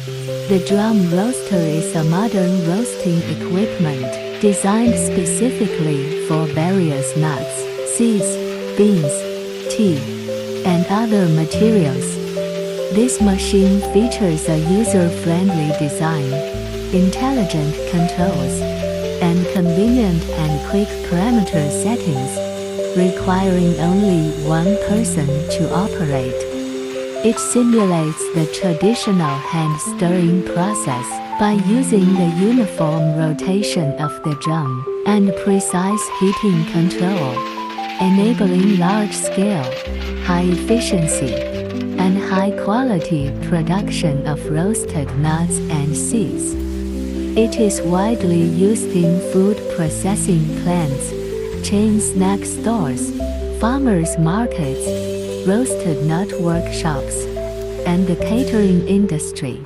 The drum roaster is a modern roasting equipment designed specifically for various nuts, seeds, beans, tea, and other materials. This machine features a user-friendly design, intelligent controls, and convenient and quick parameter settings, requiring only one person to operate. It simulates the traditional hand-stirring process by using the uniform rotation of the drum and precise heating control, enabling large-scale, high-efficiency, and high-quality production of roasted nuts and seeds. It is widely used in food processing plants, chain snack stores, farmers markets, roasted nut workshops, and the catering industry.